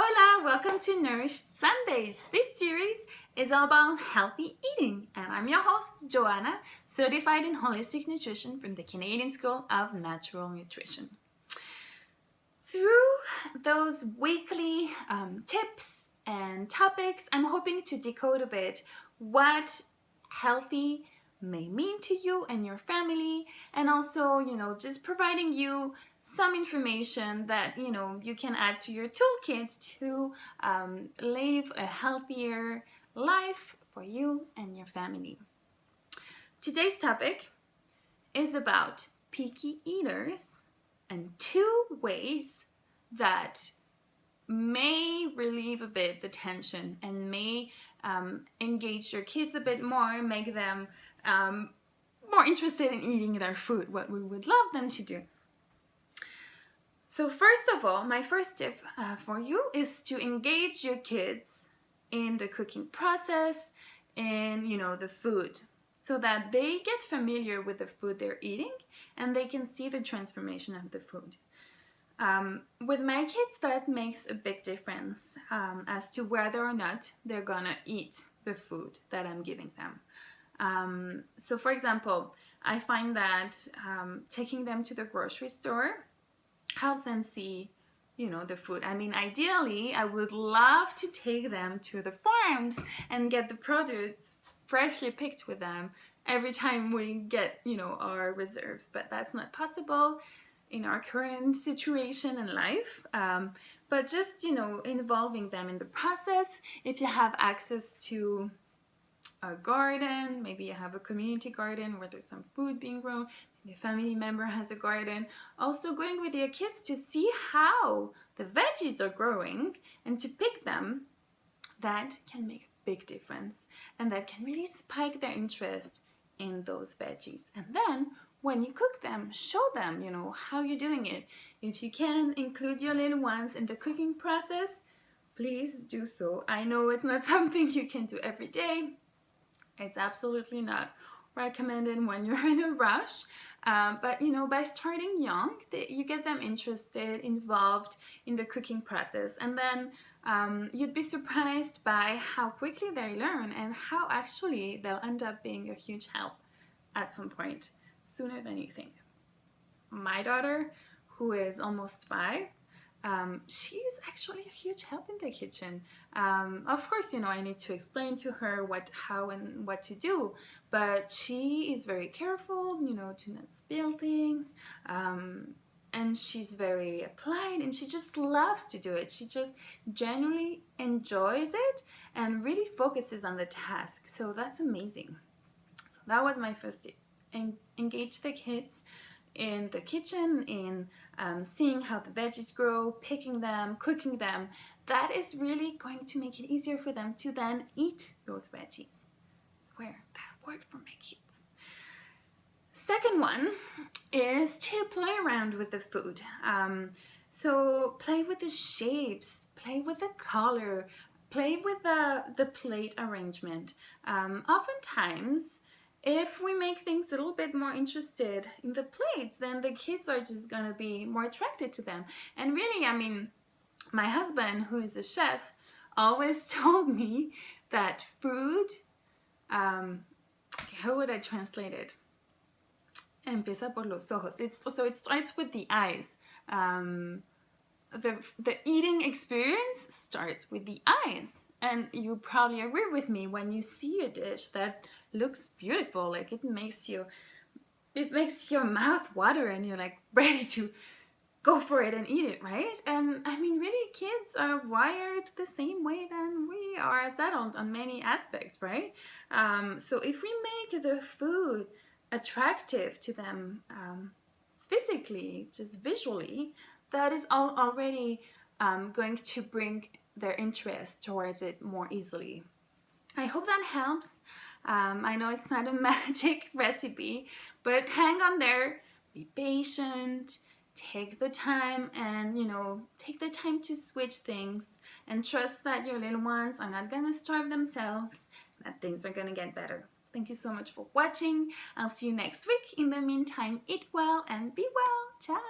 Hola, welcome to Nourished Sundays. This series is all about healthy eating, and I'm your host, Joanna, Certified in Holistic Nutrition from the Canadian School of Natural Nutrition. Through those weekly tips and topics, I'm hoping to decode a bit what healthy may mean to you and your family, and also, just providing you some information that, you can add to your toolkit to live a healthier life for you and your family. Today's topic is about picky eaters and 2 ways that may relieve a bit the tension and may engage your kids a bit more, make them more interested in eating their food, what we would love them to do. So first of all, my first tip for you is to engage your kids in the cooking process and, the food, so that they get familiar with the food they're eating and they can see the transformation of the food. With my kids, that makes a big difference as to whether or not they're gonna eat the food that I'm giving them. So for example, I find that taking them to the grocery store helps them see, the food. I mean, ideally, I would love to take them to the farms and get the produce freshly picked with them every time we get, our reserves, but that's not possible in our current situation in life. But just, involving them in the process. If you have access to a garden, maybe you have a community garden where there's some food being grown, maybe a family member has a garden, also going with your kids to see how the veggies are growing and to pick them, that can make a big difference and that can really spike their interest in those veggies. And then when you cook them, show them, how you're doing it. If you can include your little ones in the cooking process, please do so. I know it's not something you can do every day. It's absolutely not recommended when you're in a rush. But, by starting young, you get them interested, involved in the cooking process. And then you'd be surprised by how quickly they learn and how actually they'll end up being a huge help at some point, sooner than you think. My daughter, who is almost 5, she's actually a huge help in the kitchen. Of course, I need to explain to her how and what to do, but she is very careful, to not spill things, and she's very applied, and she just loves to do it. She just genuinely enjoys it and really focuses on the task, so that's amazing. So that was my first tip. Engage the kids in the kitchen, in seeing how the veggies grow, picking them, cooking them. That is really going to make it easier for them to then eat those veggies. I swear, that worked for my kids. Second one is to play around with the food. So play with the shapes, play with the color, play with the plate arrangement. Oftentimes, if we make things a little bit more interested in the plate, then the kids are just gonna be more attracted to them. And really, my husband, who is a chef, always told me that food, how would I translate it? Empieza por los ojos. So it starts with the eyes. The eating experience starts with the eyes. And you probably agree with me, when you see a dish that looks beautiful, like it makes your mouth water and you're like ready to go for it and eat it, right? And really, kids are wired the same way than we are as adults on many aspects, right? So if we make the food attractive to them physically, just visually, that is already going to bring their interest towards it more easily. I hope that helps. I know it's not a magic recipe, but hang on there, be patient, take the time, and take the time to switch things, and trust that your little ones are not gonna starve themselves, that things are gonna get better. Thank you so much for watching. I'll see you next week. In the meantime, eat well and be well. Ciao.